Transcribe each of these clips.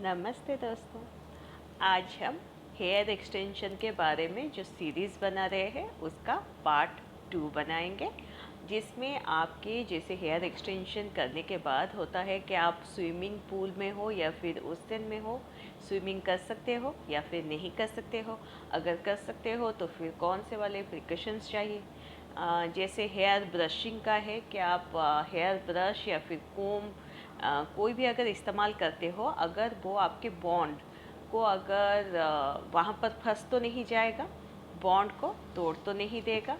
नमस्ते दोस्तों। आज हम हेयर एक्सटेंशन के बारे में जो सीरीज़ बना रहे हैं उसका पार्ट 2 बनाएंगे, जिसमें आपके जैसे हेयर एक्सटेंशन करने के बाद होता है कि आप स्विमिंग पूल में हो या फिर ओशन में हो, स्विमिंग कर सकते हो या फिर नहीं कर सकते हो। अगर कर सकते हो तो फिर कौन से वाले प्रिकॉशंस चाहिए। जैसे हेयर ब्रशिंग का है कि आप हेयर ब्रश या फिर कोम कोई भी अगर इस्तेमाल करते हो, अगर वो आपके बॉन्ड को अगर वहाँ पर फंस तो नहीं जाएगा, बॉन्ड को तोड़ तो नहीं देगा,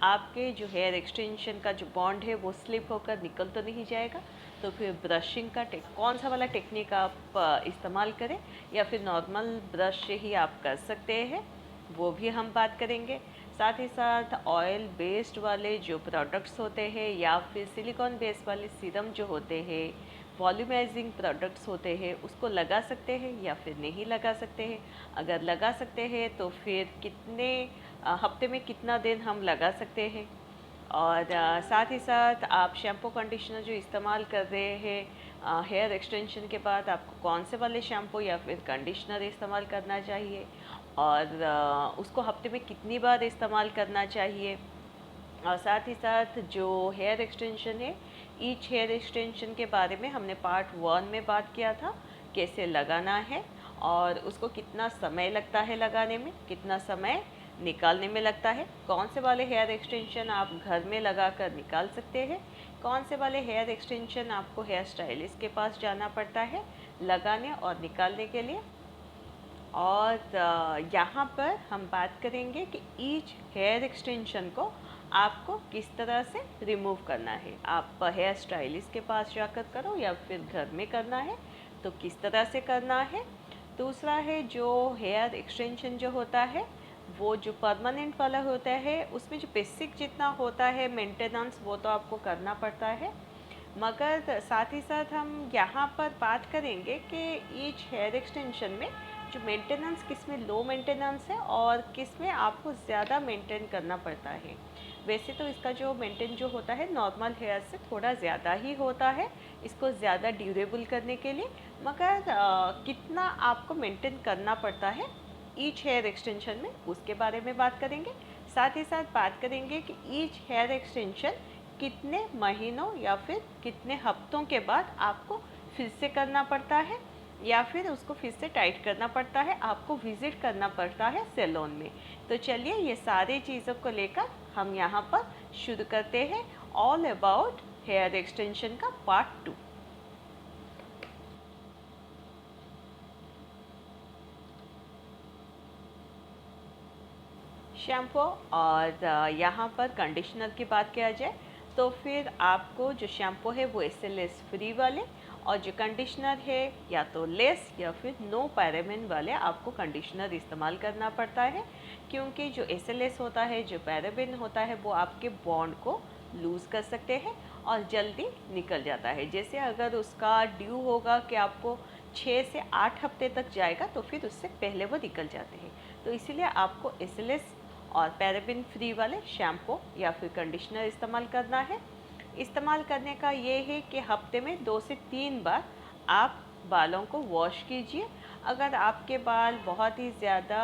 आपके जो हेयर एक्सटेंशन का जो बॉन्ड है वो स्लिप होकर निकल तो नहीं जाएगा। तो फिर ब्रशिंग का कौन सा वाला टेक्निक आप इस्तेमाल करें, या फिर नॉर्मल ब्रश से ही आप कर सकते हैं, वो भी हम बात करेंगे। साथ ही साथ ऑयल बेस्ड वाले जो प्रोडक्ट्स होते हैं या फिर सिलिकॉन बेस्ड वाले सीरम जो होते हैं, वॉल्यूमाइजिंग प्रोडक्ट्स होते हैं, उसको लगा सकते हैं या फिर नहीं लगा सकते हैं। अगर लगा सकते हैं तो फिर कितने हफ्ते में कितना दिन हम लगा सकते हैं। और साथ ही साथ आप शैम्पू कंडीशनर जो इस्तेमाल कर रहे हैं हेयर एक्सटेंशन के बाद, आपको कौन से वाले शैम्पू या फिर कंडीशनर इस्तेमाल करना चाहिए, और उसको हफ्ते में कितनी बार इस्तेमाल करना चाहिए। और साथ ही साथ जो हेयर एक्सटेंशन है, ईच हेयर एक्सटेंशन के बारे में हमने पार्ट 1 में बात किया था, कैसे लगाना है और उसको कितना समय लगता है लगाने में, कितना समय निकालने में लगता है, कौन से वाले हेयर एक्सटेंशन आप घर में लगा कर निकाल सकते हैं, कौन से वाले हेयर एक्सटेंशन आपको हेयर स्टाइलिस्ट के पास जाना पड़ता है लगाने और निकालने के लिए। और यहाँ पर हम बात करेंगे कि ईच हेयर एक्सटेंशन को आपको किस तरह से रिमूव करना है। आप हेयर स्टाइलिस्ट के पास जाकर करो या फिर घर में करना है तो किस तरह से करना है। दूसरा है जो हेयर एक्सटेंशन जो होता है वो जो परमानेंट वाला होता है, उसमें जो बेसिक जितना होता है मेंटेनेंस वो तो आपको करना पड़ता है, मगर साथ ही साथ हम यहाँ पर बात करेंगे कि ईच हेयर एक्सटेंशन में जो मेंटेनेंस किस में लो मेंटेनेंस है और किस में आपको ज़्यादा मेंटेन करना पड़ता है। वैसे तो इसका जो मेंटेन जो होता है नॉर्मल हेयर से थोड़ा ज़्यादा ही होता है, इसको ज़्यादा ड्यूरेबल करने के लिए, मगर कितना आपको मेंटेन करना पड़ता है ईच हेयर एक्सटेंशन में, उसके बारे में बात करेंगे। साथ ही साथ बात करेंगे कि ईच हेयर एक्सटेंशन कितने महीनों या फिर कितने हफ्तों के बाद आपको फिर से करना पड़ता है, या फिर उसको फिर से टाइट करना पड़ता है, आपको विज़िट करना पड़ता है सैलून में। तो चलिए ये सारी चीज़ों को लेकर हम यहाँ पर शुरू करते हैं ऑल अबाउट हेयर एक्सटेंशन का पार्ट 2। शैम्पू और यहाँ पर कंडीशनर की बात किया जाए तो फिर आपको जो शैम्पू है वो SLS फ्री वाले, और जो कंडीशनर है या तो लेस या फिर नो पैराबेन वाले आपको कंडीशनर इस्तेमाल करना पड़ता है, क्योंकि जो SLS होता है, जो पैराबेन होता है, वो आपके बॉन्ड को लूज़ कर सकते हैं और जल्दी निकल जाता है। जैसे अगर उसका ड्यू होगा कि आपको 6 से 8 हफ्ते तक जाएगा तो फिर उससे पहले वो निकल जाते हैं। तो इसीलिए आपको SLS और पैराबिन फ्री वाले शैम्पू या फिर कंडीशनर इस्तेमाल करना है। इस्तेमाल करने का ये है कि हफ्ते में 2 से 3 बार आप बालों को वॉश कीजिए। अगर आपके बाल बहुत ही ज़्यादा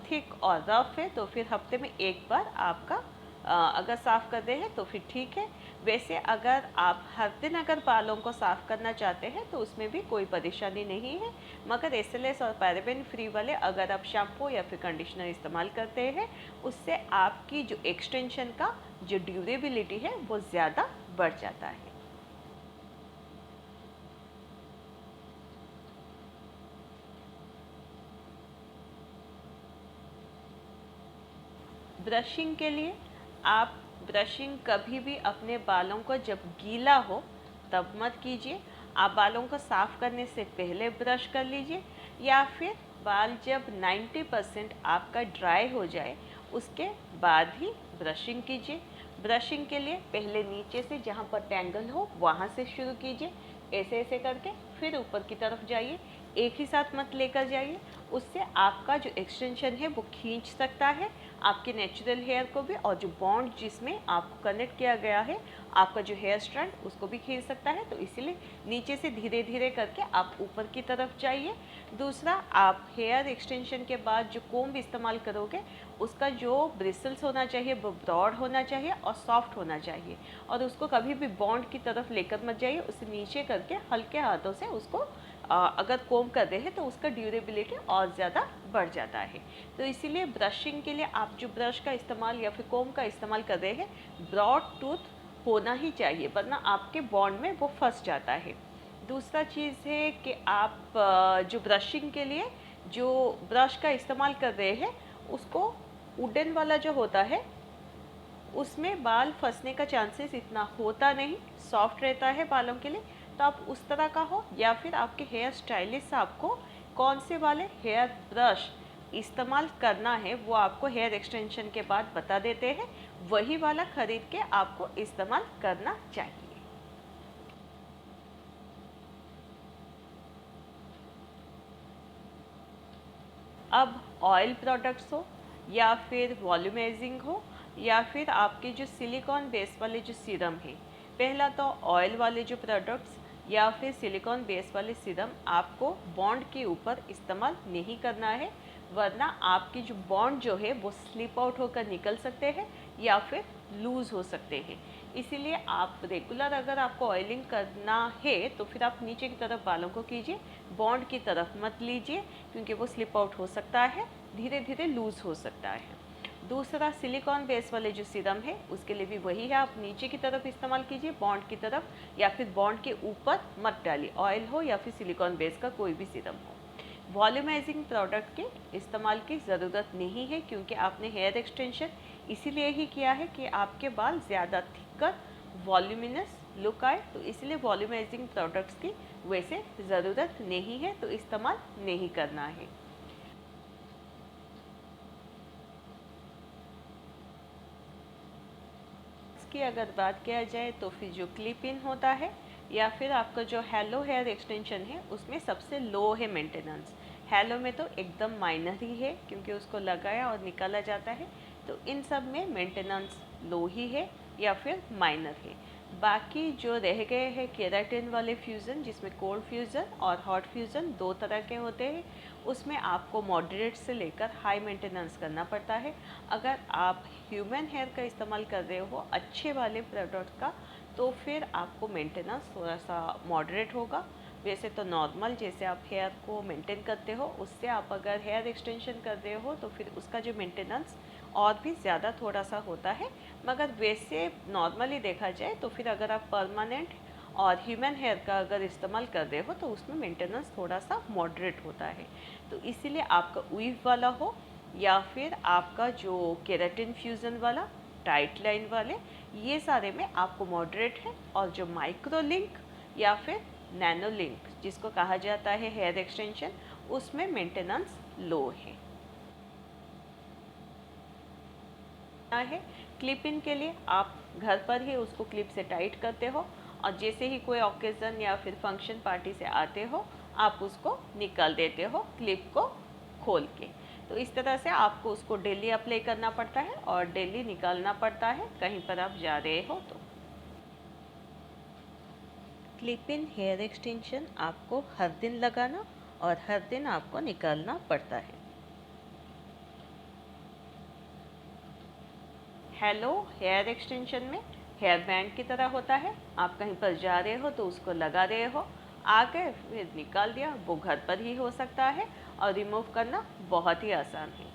थिक और रफ़ है तो फिर हफ्ते में एक बार आपका अगर साफ़ कर रहे हैं तो फिर ठीक है। वैसे अगर आप हर दिन अगर बालों को साफ़ करना चाहते हैं तो उसमें भी कोई परेशानी नहीं है, मगर SLS और पैराबेन फ्री वाले अगर आप शैम्पू या फिर कंडीशनर इस्तेमाल करते हैं, उससे आपकी जो एक्सटेंशन का जो ड्यूरेबिलिटी है वो ज़्यादा बढ़ जाता है। ब्रशिंग के लिए आप ब्रशिंग कभी भी अपने बालों को जब गीला हो तब मत कीजिए। आप बालों को साफ़ करने से पहले ब्रश कर लीजिए, या फिर बाल जब 90% आपका ड्राई हो जाए उसके बाद ही ब्रशिंग कीजिए। ब्रशिंग के लिए पहले नीचे से जहाँ पर टैंगल हो वहाँ से शुरू कीजिए, ऐसे ऐसे करके फिर ऊपर की तरफ जाइए, एक ही साथ मत लेकर जाइए। उससे आपका जो एक्सटेंशन है वो खींच सकता है आपके नेचुरल हेयर को भी, और जो बॉन्ड जिसमें आपको कनेक्ट किया गया है आपका जो हेयर स्ट्रैंड उसको भी खींच सकता है। तो इसीलिए नीचे से धीरे धीरे करके आप ऊपर की तरफ जाइए। दूसरा, आप हेयर एक्सटेंशन के बाद जो कोम्ब इस्तेमाल करोगे उसका जो ब्रिसल्स होना चाहिए वो ब्रॉड होना चाहिए और सॉफ्ट होना चाहिए, और उसको कभी भी बॉन्ड की तरफ लेकर मत जाइए। उसे नीचे करके हल्के हाथों से उसको अगर कोम कर रहे हैं तो उसका ड्यूरेबिलिटी और ज़्यादा बढ़ जाता है। तो इसीलिए ब्रशिंग के लिए आप जो ब्रश का इस्तेमाल या फिर कोम का इस्तेमाल कर रहे हैं, ब्रॉड टूथ होना ही चाहिए, वरना आपके बॉन्ड में वो फंस जाता है। दूसरा चीज़ है कि आप जो ब्रशिंग के लिए जो ब्रश का इस्तेमाल कर रहे हैं उसको वुडन वाला जो होता है उसमें बाल फंसने का चांसेस इतना होता नहीं, सॉफ्ट रहता है बालों के लिए। तो आप उस तरह का हो, या फिर आपके हेयर स्टाइलिस्ट आपको कौन से वाले हेयर ब्रश इस्तेमाल करना है वो आपको हेयर एक्सटेंशन के बाद बता देते हैं, वही वाला खरीद के आपको इस्तेमाल करना चाहिए। अब ऑयल प्रोडक्ट्स हो या फिर वॉल्यूमाइजिंग हो या फिर आपके जो सिलिकॉन बेस वाले जो सीरम है, पहला तो ऑयल वाले जो प्रोडक्ट्स या फिर सिलिकॉन बेस वाले सीरम आपको बॉन्ड के ऊपर इस्तेमाल नहीं करना है, वरना आपकी जो बॉन्ड जो है वो स्लिप आउट होकर निकल सकते हैं या फिर लूज़ हो सकते हैं। इसीलिए आप रेगुलर अगर आपको ऑयलिंग करना है तो फिर आप नीचे की तरफ बालों को कीजिए, बॉन्ड की तरफ मत लीजिए, क्योंकि वो स्लिप आउट हो सकता है, धीरे धीरे लूज़ हो सकता है। दूसरा, सिलिकॉन बेस वाले जो सीरम है उसके लिए भी वही है, आप नीचे की तरफ इस्तेमाल कीजिए, बॉन्ड की तरफ, या फिर बॉन्ड के ऊपर मत डालिए, ऑयल हो या फिर सिलिकॉन बेस का कोई भी सीरम हो। वॉल्यूमाइजिंग प्रोडक्ट के इस्तेमाल की ज़रूरत नहीं है, क्योंकि आपने हेयर एक्सटेंशन इसीलिए ही किया है कि आपके बाल ज़्यादा थिकर वॉल्यूमिनस लुक आए, तो इसलिए वॉल्यूमाइजिंग प्रोडक्ट्स की वैसे ज़रूरत नहीं है, तो इस्तेमाल नहीं करना है। की अगर बात किया जाए तो फिर जो क्लिप इन होता है या फिर आपका जो हेलो हेयर एक्सटेंशन है उसमें सबसे लो है मेंटेनेंस। हेलो में तो एकदम माइनर ही है, क्योंकि उसको लगाया और निकाला जाता है, तो इन सब में मेंटेनेंस लो ही है या फिर माइनर है। बाकी जो रह गए हैं केराटिन वाले फ्यूज़न, जिसमें कोल्ड फ्यूज़न और हॉट फ्यूज़न दो तरह के होते हैं, उसमें आपको मॉडरेट से लेकर हाई मेंटेनेंस करना पड़ता है। अगर आप ह्यूमन हेयर का इस्तेमाल कर रहे हो अच्छे वाले प्रोडक्ट का, तो फिर आपको मेंटेनेंस थोड़ा सा मॉडरेट होगा। वैसे तो नॉर्मल जैसे आप हेयर को मेंटेन करते हो उससे आप अगर हेयर एक्सटेंशन कर रहे हो तो फिर उसका जो मेंटेनेंस और भी ज़्यादा थोड़ा सा होता है। मगर वैसे नॉर्मली देखा जाए तो फिर अगर आप परमानेंट और ह्यूमन हेयर का अगर इस्तेमाल कर रहे हो तो उसमें मेंटेनेंस थोड़ा सा मॉडरेट होता है। तो इसीलिए आपका वीव वाला हो या फिर आपका जो केराटिन फ्यूज़न वाला, टाइट लाइन वाले, ये सारे में आपको मॉडरेट है। और जो माइक्रो लिंक या फिर नैनो लिंक जिसको कहा जाता है हेयर एक्सटेंशन, उसमें मेंटेनेंस लो है। क्लिप इन के लिए आप घर पर ही उसको क्लिप से टाइट करते हो, और जैसे ही कोई ओकेज़न या फिर फंक्शन पार्टी से आते हो आप उसको निकाल देते हो क्लिप को खोल के। तो इस तरह से आपको उसको डेली अप्लाई करना पड़ता है और डेली निकालना पड़ता है कहीं पर आप जा रहे हो तो। क्लिप इन हेयर एक्सटेंशन आपको हर दिन लगाना और हर दिन आपको निकालना पड़ता है। हेलो हेयर एक्सटेंशन में हेयर बैंड की तरह होता है, आप कहीं पर जा रहे हो तो उसको लगा रहे हो, आ गए फिर निकाल दिया, वो घर पर ही हो सकता है और रिमूव करना बहुत ही आसान है।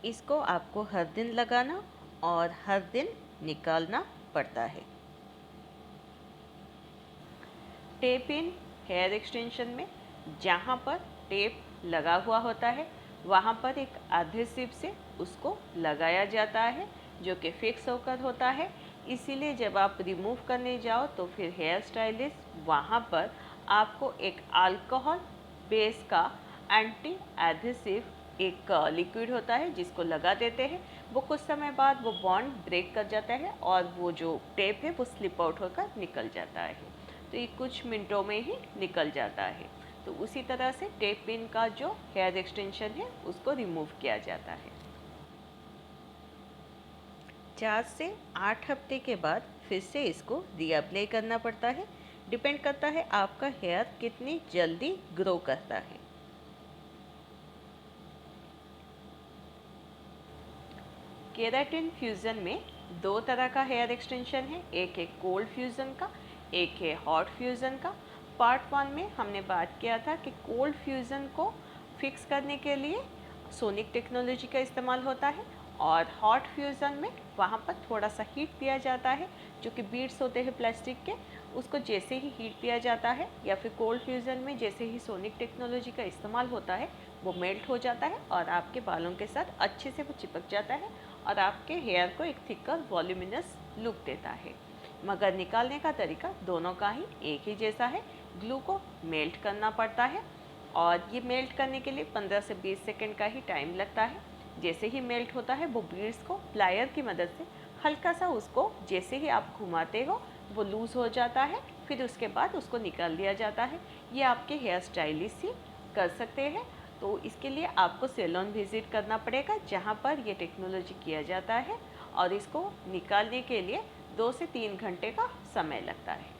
इसको आपको हर दिन लगाना और हर दिन निकालना पड़ता है। टेप इन हेयर एक्सटेंशन में जहाँ पर टेप लगा हुआ होता है वहाँ पर एक एडहेसिव से उसको लगाया जाता है जो कि फिक्स होकर होता है। इसीलिए जब आप रिमूव करने जाओ तो फिर हेयर स्टाइलिस्ट वहाँ पर आपको एक अल्कोहल बेस का एंटी एडहेसिव एक लिक्विड होता है जिसको लगा देते हैं। वो कुछ समय बाद वो बॉन्ड ब्रेक कर जाता है और वो जो टेप है वो स्लिप आउट होकर निकल जाता है। तो ये कुछ मिनटों में ही निकल जाता है। तो उसी तरह से टेप पिन का जो हेयर एक्सटेंशन है उसको रिमूव किया जाता है। 4 से 8 हफ्ते के बाद फिर से इसको रीअप्लाई करना पड़ता है। डिपेंड करता है आपका हेयर कितनी जल्दी ग्रो करता है। केराटिन फ्यूज़न में दो तरह का हेयर एक्सटेंशन है, एक है कोल्ड फ्यूज़न का, एक है हॉट फ्यूज़न का। पार्ट 1 में हमने बात किया था कि कोल्ड फ्यूज़न को फिक्स करने के लिए सोनिक टेक्नोलॉजी का इस्तेमाल होता है, और हॉट फ्यूज़न में वहाँ पर थोड़ा सा हीट दिया जाता है, जो कि बीड्स होते हैं प्लास्टिक के, उसको जैसे ही हीट दिया जाता है, या फिर कोल्ड फ्यूज़न में जैसे ही सोनिक टेक्नोलॉजी का इस्तेमाल होता है वो मेल्ट हो जाता है और आपके बालों के साथ अच्छे से वो चिपक जाता है और आपके हेयर को एक थिकर वॉल्यूमिनस लुक देता है। मगर निकालने का तरीका दोनों का ही एक ही जैसा है। ग्लू को मेल्ट करना पड़ता है और ये मेल्ट करने के लिए 15 से 20 सेकंड का ही टाइम लगता है। जैसे ही मेल्ट होता है वो बीड्स को प्लायर की मदद से हल्का सा उसको जैसे ही आप घुमाते हो वो लूज़ हो जाता है, फिर उसके बाद उसको निकाल दिया जाता है। ये आपके हेयर स्टाइलिस्ट ही कर सकते हैं। तो इसके लिए आपको सैलून विज़िट करना पड़ेगा जहाँ पर ये टेक्नोलॉजी किया जाता है, और इसको निकालने के लिए 2 से 3 घंटे का समय लगता है।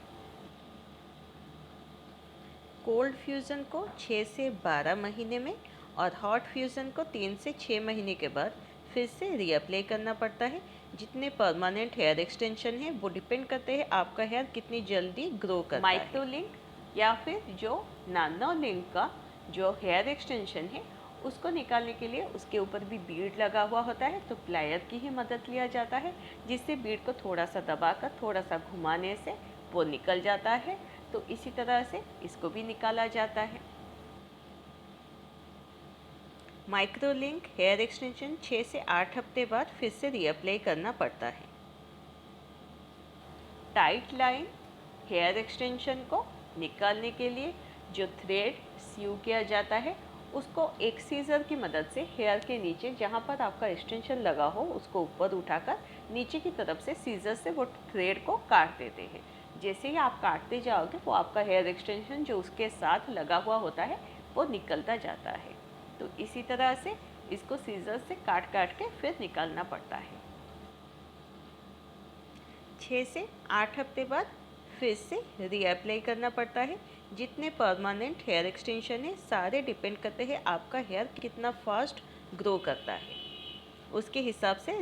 कोल्ड फ्यूज़न को 6 से 12 महीने में और हॉट फ्यूज़न को 3 से 6 महीने के बाद फिर से रीअप्लाई करना पड़ता है। जितने परमानेंट हेयर एक्सटेंशन है वो डिपेंड करते हैं आपका हेयर कितनी जल्दी ग्रो करता है। माइक्रो लिंक या फिर जो नैनो लिंक का जो हेयर एक्सटेंशन है उसको निकालने के लिए उसके ऊपर भी बीड लगा हुआ होता है, तो प्लायर की ही मदद लिया जाता है, जिससे बीड को थोड़ा सा दबाकर थोड़ा सा घुमाने से वो निकल जाता है। तो इसी तरह से इसको भी निकाला जाता है। माइक्रोलिंक हेयर एक्सटेंशन 6 से 8 हफ्ते बाद फिर से रीअप्लाई करना पड़ता है। टाइट लाइन हेयर एक्सटेंशन को निकालने के लिए जो थ्रेड सीव किया जाता है उसको एक सीजर की मदद से हेयर के नीचे जहाँ पर आपका एक्सटेंशन लगा हो उसको ऊपर उठाकर नीचे की तरफ से सीजर से वो थ्रेड को काट देते हैं। जैसे ही आप काटते जाओगे वो आपका हेयर एक्सटेंशन जो उसके साथ लगा हुआ होता है वो निकलता जाता है। तो इसी तरह से इसको सीजर से काट काट के फिर निकालना पड़ता है। 6 से 8 हफ्ते बाद फिर से रीअप्लाई करना पड़ता है। जितने परमानेंट हेयर एक्सटेंशन है सारे डिपेंड करते हैं आपका हेयर कितना फास्ट ग्रो करता है, उसके हिसाब से